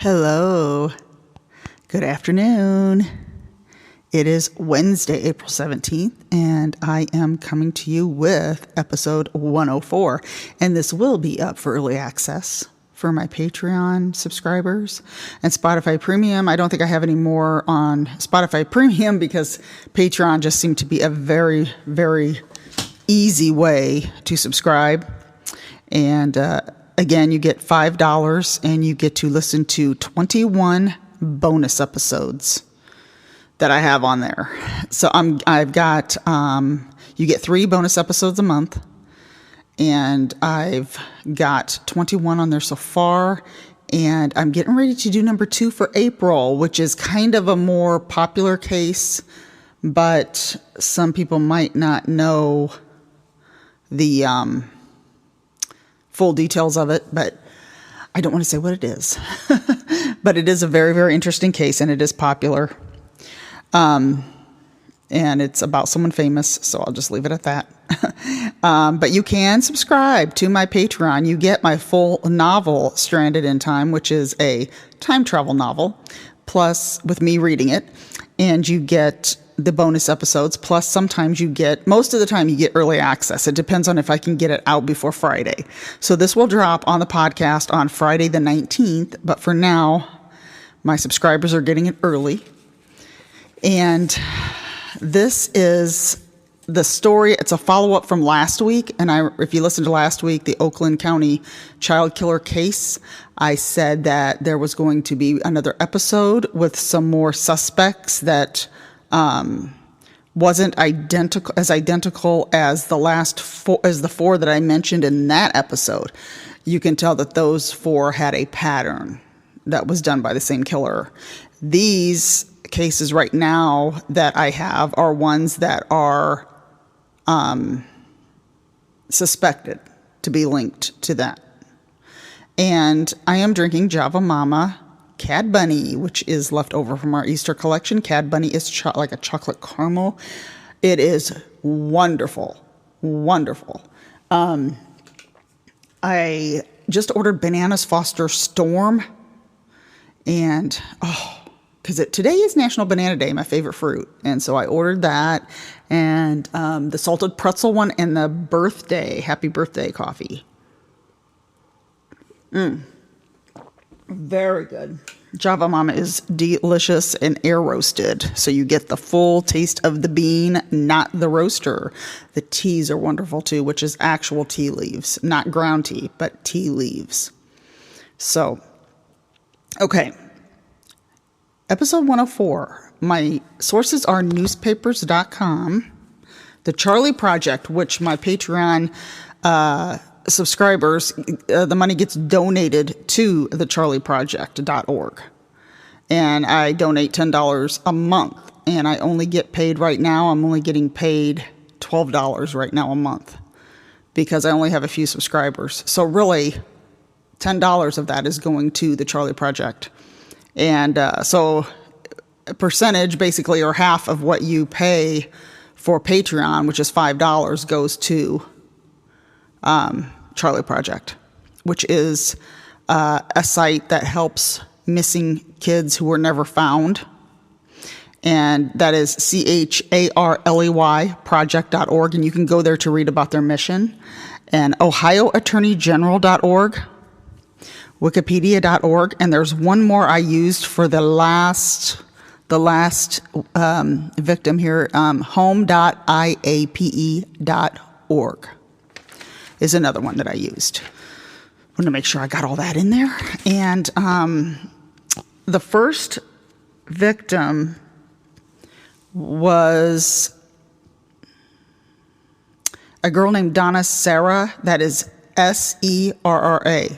Hello. Good afternoon. It is Wednesday, April 17th, and I am coming to you with episode 104. And this will be up for early access for my Patreon subscribers and Spotify Premium. I don't think I have any more on Spotify Premium because Patreon just seemed to be a very, very easy way to subscribe. And again, you get $5 and you get to listen to 21 bonus episodes that I have on there. So I've got, you get 3 bonus episodes a month, and I've got 21 on there so far. And I'm getting ready to do number 2 for April, which is kind of a more popular case, but some people might not know the full details of it, but I don't want to say what it is. But it is a very, very interesting case, and it is popular. And it's about someone famous, so I'll just leave it at that. But you can subscribe to my Patreon. You get my full novel, Stranded in Time, which is a time travel novel, plus with me reading it. And you get the bonus episodes, plus sometimes you get, most of the time you get early access. It depends on if I can get it out before Friday. So this will drop on the podcast on Friday the 19th, but for now, my subscribers are getting it early. And this is the story. It's a follow-up from last week. And if you listened to last week, the Oakland County child killer case, I said that there was going to be another episode with some more suspects that wasn't identical as the last 4, as the 4 that I mentioned in that episode. You can tell that those 4 had a pattern that was done by the same killer. These cases right now that I have are ones that are suspected to be linked to that. And I am drinking Java Mama Cad Bunny, which is left over from our Easter collection. Cad Bunny is like a chocolate caramel. It is wonderful, wonderful. I just ordered Bananas Foster Storm, and because today is National Banana Day, my favorite fruit, and so I ordered that, and the salted pretzel one, and the happy birthday coffee. Very good. Java Mama is delicious and air roasted, so you get the full taste of the bean, not the roaster. The teas are wonderful too, which is actual tea leaves, not ground tea, but tea leaves. So, okay. Episode 104. My sources are newspapers.com, the Charlie Project, which my Patreon subscribers, the money gets donated to the charlieproject.org. And I donate $10 a month. And I only get paid right now, I'm only getting paid $12 right now a month because I only have a few subscribers. So really, $10 of that is going to the Charlie Project. And so a percentage, basically, or half of what you pay for Patreon, which is $5, goes to Charlie Project, which is a site that helps missing kids who were never found. And that is CHARLEY project.org. And you can go there to read about their mission. And OhioAttorneyGeneral.org, Wikipedia.org. And there's one more I used for the last victim here, home.iape.org. is another one that I used. I want to make sure I got all that in there. And the first victim was a girl named Donna Serra. That is Serra.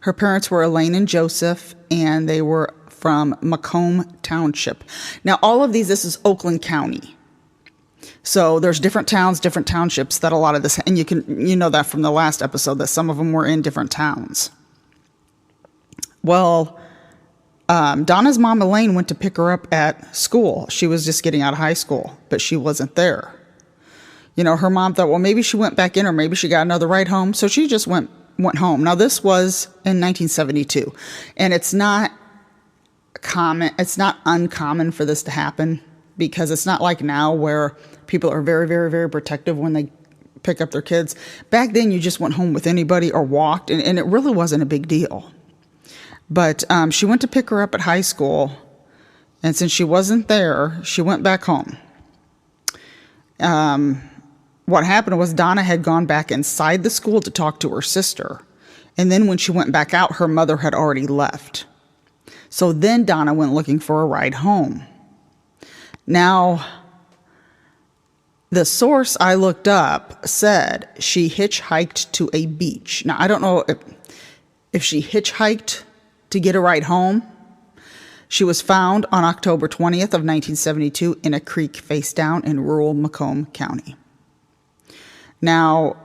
Her parents were Elaine and Joseph, and they were from Macomb Township. Now, all of this is Oakland County. So there's different towns, different townships that a lot of this, and you know that from the last episode that some of them were in different towns. Well, Donna's mom, Elaine, went to pick her up at school. She was just getting out of high school, but she wasn't there. You know, her mom thought, well, maybe she went back in or maybe she got another ride home. So she just went home. Now, this was in 1972, and it's not common. It's not uncommon for this to happen, because it's not like now where people are very, very, very protective when they pick up their kids. Back then, you just went home with anybody or walked, and it really wasn't a big deal. But she went to pick her up at high school, and since she wasn't there, she went back home. What happened was Donna had gone back inside the school to talk to her sister, and then when she went back out, her mother had already left. So then Donna went looking for a ride home. Now, the source I looked up said she hitchhiked to a beach. Now, I don't know if she hitchhiked to get a ride home. She was found on October 20th of 1972 in a creek face down in rural Macomb County. Now,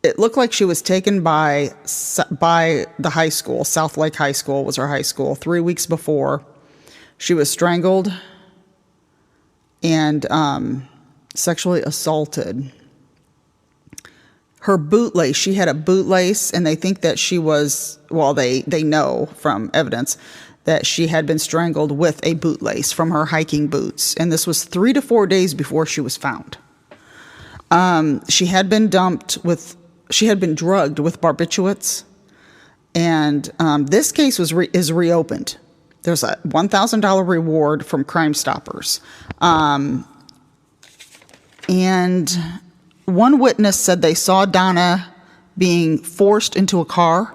it looked like she was taken by the high school. South Lake High School was her high school. 3 weeks before, she was strangled and sexually assaulted. Her bootlace, she had a bootlace, and they think that she was, well, they know from evidence that she had been strangled with a bootlace from her hiking boots. And this was 3 to 4 days before she was found. She had been drugged with barbiturates, and this case is reopened. There's a $1,000 reward from Crime Stoppers. And one witness said they saw Donna being forced into a car.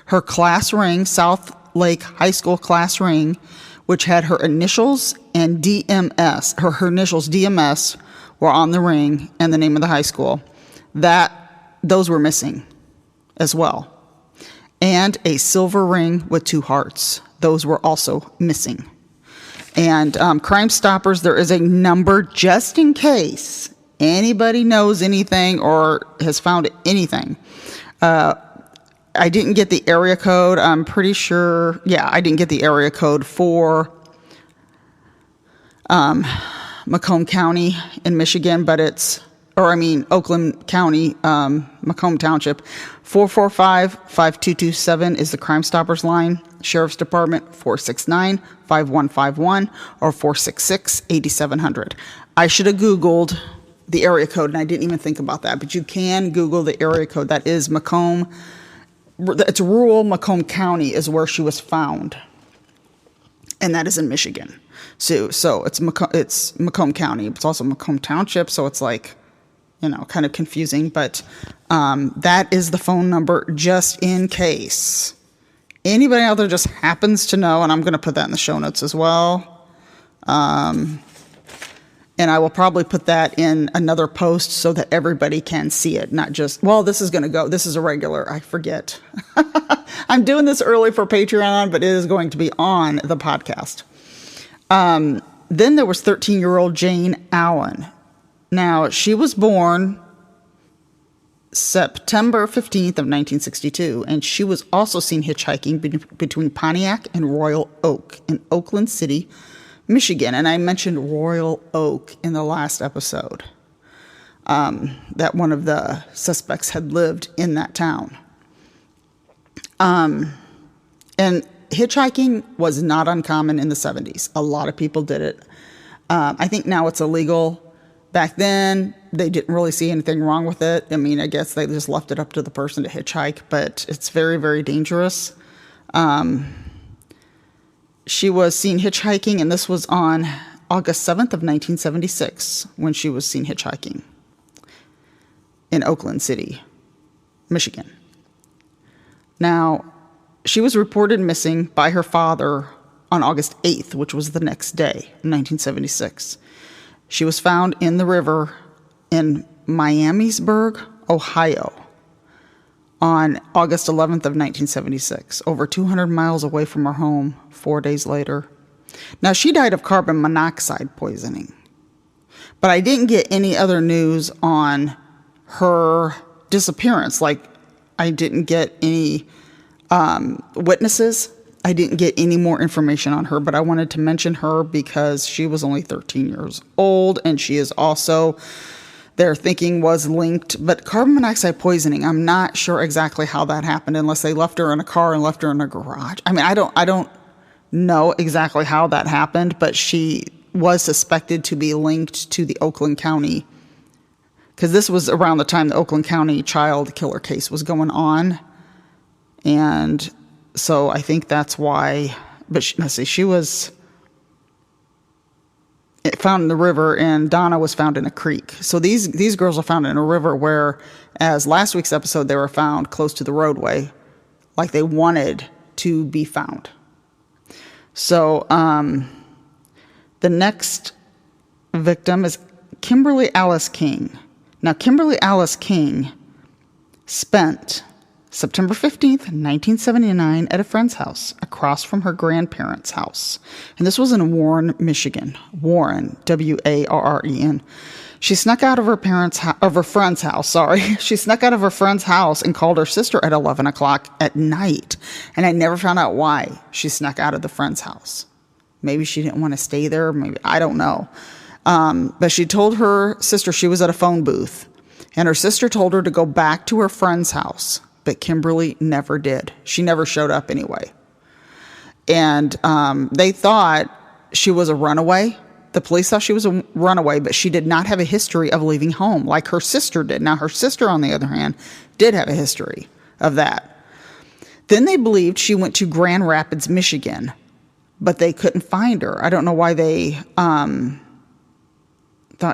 Her class ring, South Lake High School class ring, which had her initials and DMS, her initials DMS were on the ring and the name of the high school. Those were missing as well. And a silver ring with 2 hearts. Those were also missing. And Crime Stoppers, there is a number just in case anybody knows anything or has found anything. I didn't get the area code. I'm pretty sure. Yeah, I didn't get the area code for Macomb County in Michigan, but Oakland County, Macomb Township. 445-5227 is the Crime Stoppers line. Sheriff's Department, 469-5151 or 466-8700. I should have Googled the area code, and I didn't even think about that, but you can Google the area code. That is Macomb. It's rural Macomb County is where she was found, and that is in Michigan. So it's Macomb County. It's also Macomb Township, so it's like, kind of confusing. But that is the phone number just in case anybody out there just happens to know, and I'm going to put that in the show notes as well. And I will probably put that in another post so that everybody can see it, not just, this is a regular, I forget. I'm doing this early for Patreon, but it is going to be on the podcast. Then there was 13-year-old Jane Allen. Now, she was born September 15th of 1962, and she was also seen hitchhiking between Pontiac and Royal Oak in Oakland City, Michigan. And I mentioned Royal Oak in the last episode, that one of the suspects had lived in that town. And hitchhiking was not uncommon in the 70s. A lot of people did it. I think now it's illegal. Back then, they didn't really see anything wrong with it. I guess they just left it up to the person to hitchhike, but it's very, very dangerous. She was seen hitchhiking, and this was on August 7th of 1976 when she was seen hitchhiking in Oakland City, Michigan. Now, she was reported missing by her father on August 8th, which was the next day, 1976. She was found in the river in Miamisburg, Ohio, on August 11th of 1976, over 200 miles away from her home 4 days later. Now, she died of carbon monoxide poisoning, but I didn't get any other news on her disappearance. Like, I didn't get any witnesses. I didn't get any more information on her, but I wanted to mention her because she was only 13 years old, and she is also, their thinking was linked. But carbon monoxide poisoning, I'm not sure exactly how that happened unless they left her in a car and left her in a garage. I don't know exactly how that happened, but she was suspected to be linked to the Oakland County, because this was around the time the Oakland County child killer case was going on. And so I think that's why, but she was found in the river, and Donna was found in a creek. So these girls are found in a river where, as last week's episode, they were found close to the roadway, like they wanted to be found. So the next victim is Kimberly Alice King. Now, Kimberly Alice King spent September 15th, 1979, at a friend's house across from her grandparents' house. And this was in Warren, Michigan. Warren, Warren. She snuck out of her friend's house. She snuck out of her friend's house and called her sister at 11 o'clock at night. And I never found out why she snuck out of the friend's house. Maybe she didn't want to stay there. Maybe, I don't know. But she told her sister she was at a phone booth. And her sister told her to go back to her friend's house. But Kimberly never did. She never showed up anyway. And they thought she was a runaway. The police thought she was a runaway, but she did not have a history of leaving home like her sister did. Now, her sister, on the other hand, did have a history of that. Then they believed she went to Grand Rapids, Michigan, but they couldn't find her. I don't know why they thought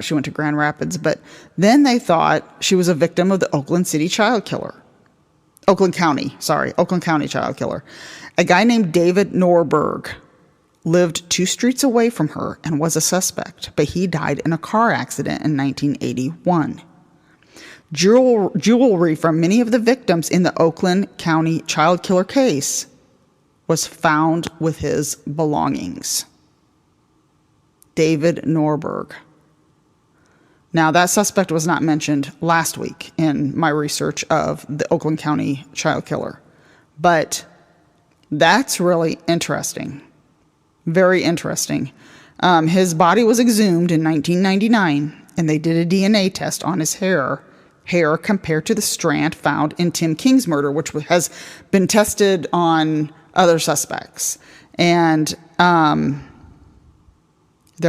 she went to Grand Rapids, but then they thought she was a victim of the Oakland County child killer. A guy named David Norberg lived 2 streets away from her and was a suspect, but he died in a car accident in 1981. Jewelry from many of the victims in the Oakland County child killer case was found with his belongings. David Norberg. Now, that suspect was not mentioned last week in my research of the Oakland County child killer. But that's really interesting. Very interesting. His body was exhumed in 1999, and they did a DNA test on his hair compared to the strand found in Tim King's murder, which has been tested on other suspects. And there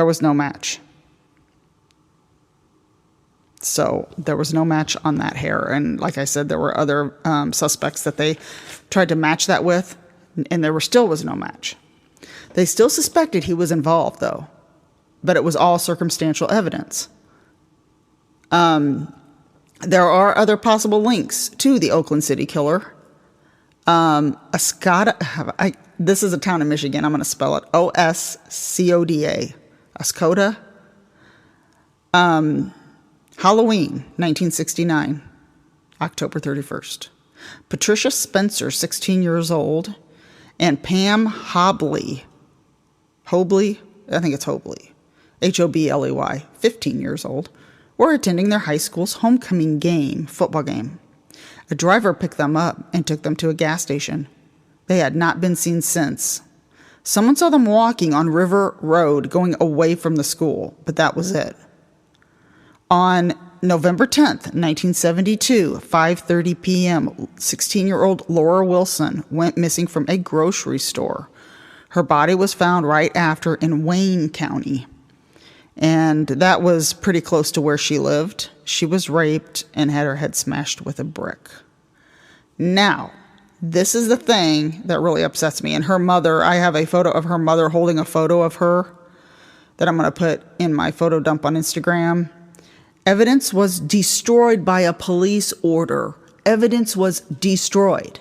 was no match. So there was no match on that hair. And like I said, there were other suspects that they tried to match that with, and there still was no match. They still suspected he was involved, though, but it was all circumstantial evidence. There are other possible links to the Oakland City killer. This is a town in Michigan. I'm going to spell it Oscoda. Oscoda. Halloween, 1969, October 31st. Patricia Spencer, 16 years old, and Pam Hobley, I think it's Hobley, Hobley, 15 years old, were attending their high school's homecoming football game. A driver picked them up and took them to a gas station. They had not been seen since. Someone saw them walking on River Road going away from the school, but that was it. On November 10th, 1972, 5:30 p.m., 16-year-old Laura Wilson went missing from a grocery store. Her body was found right after in Wayne County, and that was pretty close to where she lived. She was raped and had her head smashed with a brick. Now, this is the thing that really upsets me. And her mother, I have a photo of her mother holding a photo of her that I'm going to put in my photo dump on Instagram. Evidence was destroyed by a police order. Evidence was destroyed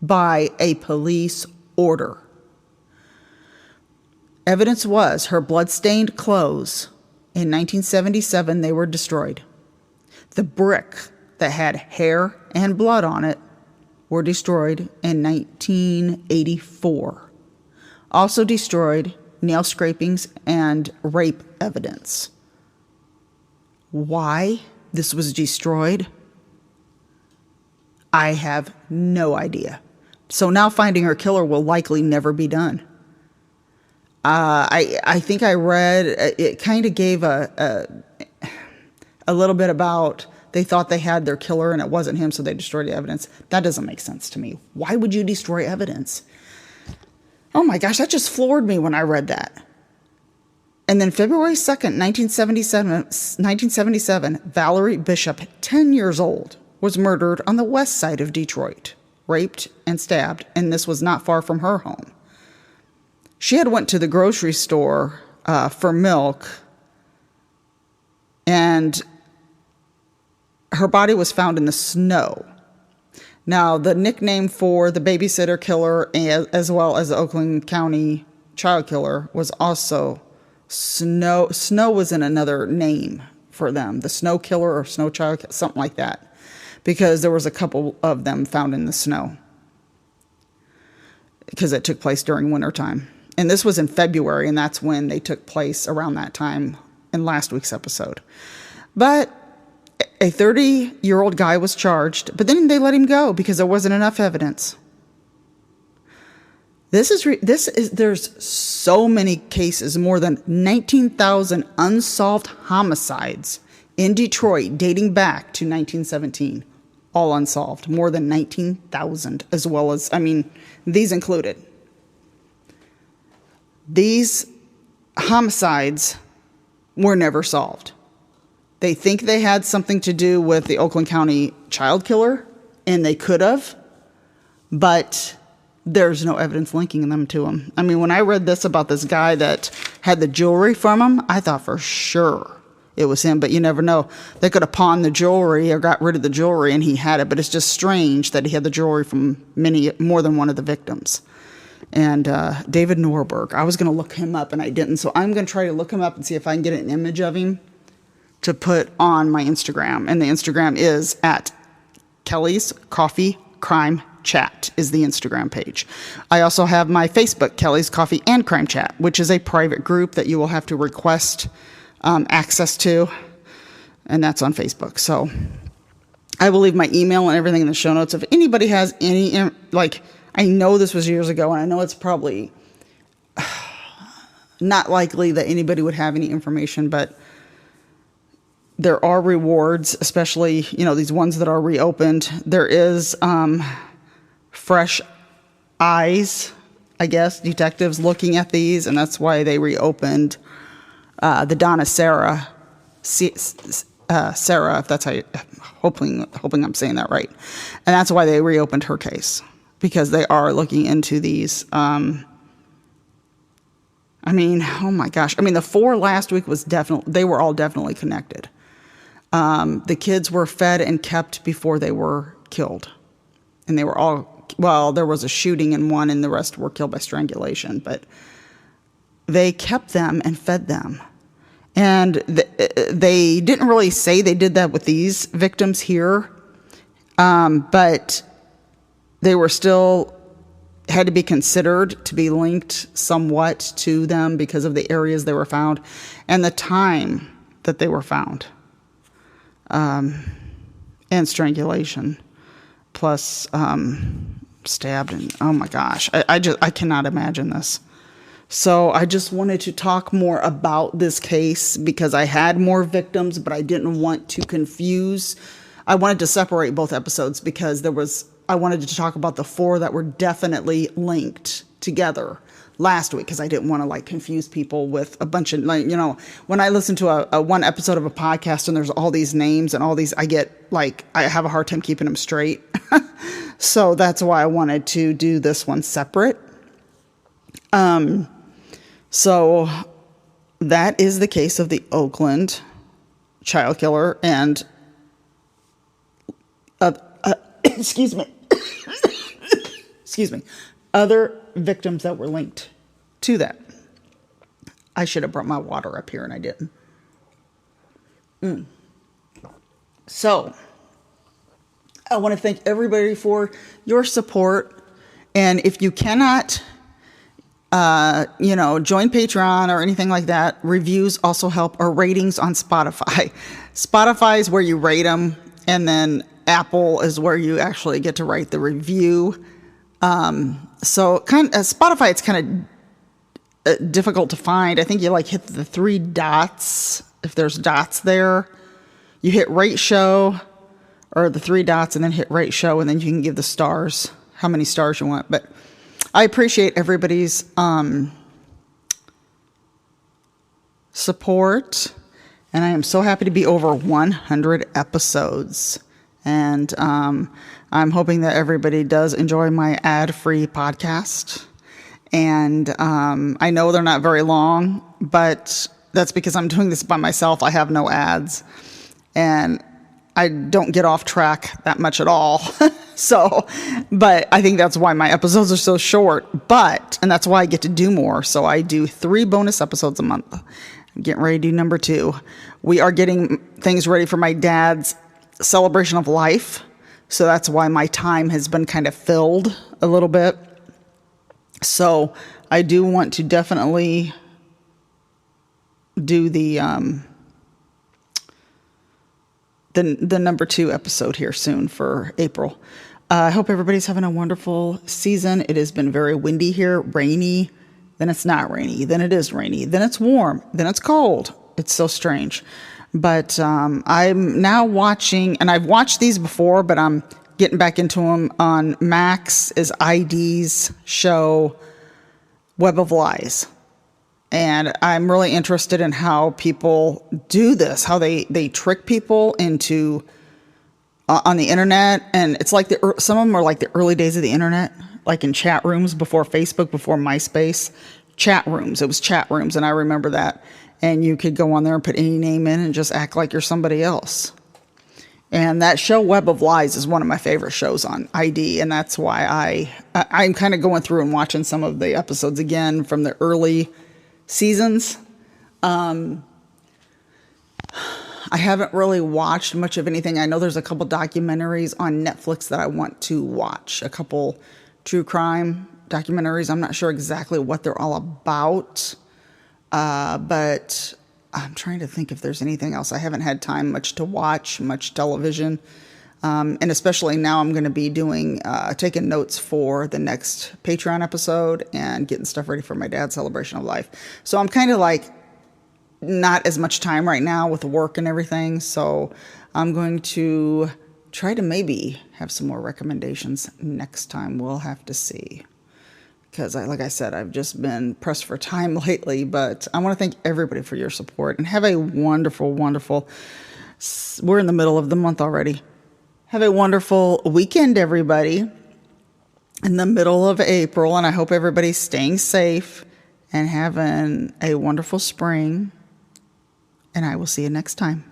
by a police order. Evidence was her blood-stained clothes. In 1977, they were destroyed. The brick that had hair and blood on it were destroyed in 1984. Also destroyed nail scrapings and rape evidence. Why this was destroyed, I have no idea. So now finding her killer will likely never be done. I think I read, it kind of gave a little bit about they thought they had their killer and it wasn't him, so they destroyed the evidence. That doesn't make sense to me. Why would you destroy evidence? Oh my gosh, that just floored me when I read that. And then February 2nd, 1977, Valerie Bishop, 10 years old, was murdered on the west side of Detroit, raped and stabbed, and this was not far from her home. She had went to the grocery store for milk, and her body was found in the snow. Now, the nickname for the babysitter killer, as well as the Oakland County child killer, was also Snow. Snow was in another name for them. The snow killer or snow child, something like that. Because there was a couple of them found in the snow. Because it took place during wintertime. And this was in February, and that's when they took place, around that time in last week's episode. But a 30-year-old guy was charged, but then they let him go because there wasn't enough evidence. There's so many cases, more than 19,000 unsolved homicides in Detroit dating back to 1917. All unsolved, more than 19,000, as well as, these included. These homicides were never solved. They think they had something to do with the Oakland County child killer, and they could have, but there's no evidence linking them to him. When I read this about this guy that had the jewelry from him, I thought for sure it was him, but you never know. They could have pawned the jewelry or got rid of the jewelry and he had it, but it's just strange that he had the jewelry from more than one of the victims. And David Norberg, I was going to look him up and I didn't, so I'm going to try to look him up and see if I can get an image of him to put on my Instagram. And the Instagram is at Kelly's Coffee Crime Chat is the Instagram page. I also have my Facebook, Kelly's Coffee and Crime Chat, which is a private group that you will have to request access to, and that's on Facebook. So I will leave my email and everything in the show notes. If anybody has any, I know this was years ago, and I know it's probably not likely that anybody would have any information, but there are rewards, especially, these ones that are reopened. There is fresh eyes, I guess, detectives looking at these, and that's why they reopened the Donna Sarah, if that's how hoping I'm saying that right. And that's why they reopened her case, because they are looking into these. Oh my gosh. The 4 last week they were all definitely connected. The kids were fed and kept before they were killed. And they were all, there was a shooting in one and the rest were killed by strangulation. But they kept them and fed them. And they didn't really say they did that with these victims here. But they were still had to be considered to be linked somewhat to them because of the areas they were found and the time that they were found. And strangulation, plus stabbed, and oh my gosh, I cannot imagine this. So I just wanted to talk more about this case because I had more victims, but I didn't want to confuse. I wanted to separate both episodes because I wanted to talk about the 4 that were definitely linked together last week, because I didn't want to confuse people with a bunch of, when I listen to a one episode of a podcast and there's all these names and all these, I have a hard time keeping them straight. So that's why I wanted to do this one separate. So that is the case of the Oakland child killer and, excuse me, other victims that were linked to that. I should have brought my water up here and I didn't. So I want to thank everybody for your support. And if you cannot, join Patreon or anything like that, reviews also help, or ratings on Spotify. Spotify is where you rate them, and Apple is where you actually get to write the review. So Spotify, it's kind of difficult to find. I think you hit the 3 dots. If there's dots there, you hit rate show, or the 3 dots, and then hit rate show, and then you can give the stars, how many stars you want. But I appreciate everybody's support, and I am so happy to be over 100 episodes. And I'm hoping that everybody does enjoy my ad-free podcast. And I know they're not very long, but that's because I'm doing this by myself. I have no ads, and I don't get off track that much at all. But I think that's why my episodes are so short. And that's why I get to do more. So I do 3 bonus episodes a month. I'm getting ready to do number 2. We are getting things ready for my dad's celebration of life. So that's why my time has been kind of filled a little bit. So I do want to definitely do the number 2 episode here soon for April. I hope everybody's having a wonderful season. It has been very windy here, rainy, then it's not rainy, then it is rainy, then it's warm, then it's cold. It's so strange. But I'm now watching, and I've watched these before, but I'm getting back into them on Max is ID's show, Web of Lies. And I'm really interested in how people do this, how they trick people into on the internet. And it's like some of them are like the early days of the internet, like in chat rooms before Facebook, before MySpace. Chat rooms. It was chat rooms, and I remember that. And you could go on there and put any name in and just act like you're somebody else. And that show, Web of Lies, is one of my favorite shows on ID, and that's why I'm kind of going through and watching some of the episodes again from the early seasons. I haven't really watched much of anything. I know there's a couple documentaries on Netflix that I want to watch, a couple true crime documentaries. I'm not sure exactly what they're all about, but I'm trying to think if there's anything else. I haven't had time much to watch, much television, and especially now I'm going to be taking notes for the next Patreon episode and getting stuff ready for my dad's celebration of life. So I'm kind of like not as much time right now with work and everything. So I'm going to try to maybe have some more recommendations next time. We'll have to see. Because like I said, I've just been pressed for time lately, but I want to thank everybody for your support and have a wonderful, wonderful, we're in the middle of the month already. Have a wonderful weekend, everybody, in the middle of April. And I hope everybody's staying safe and having a wonderful spring. And I will see you next time.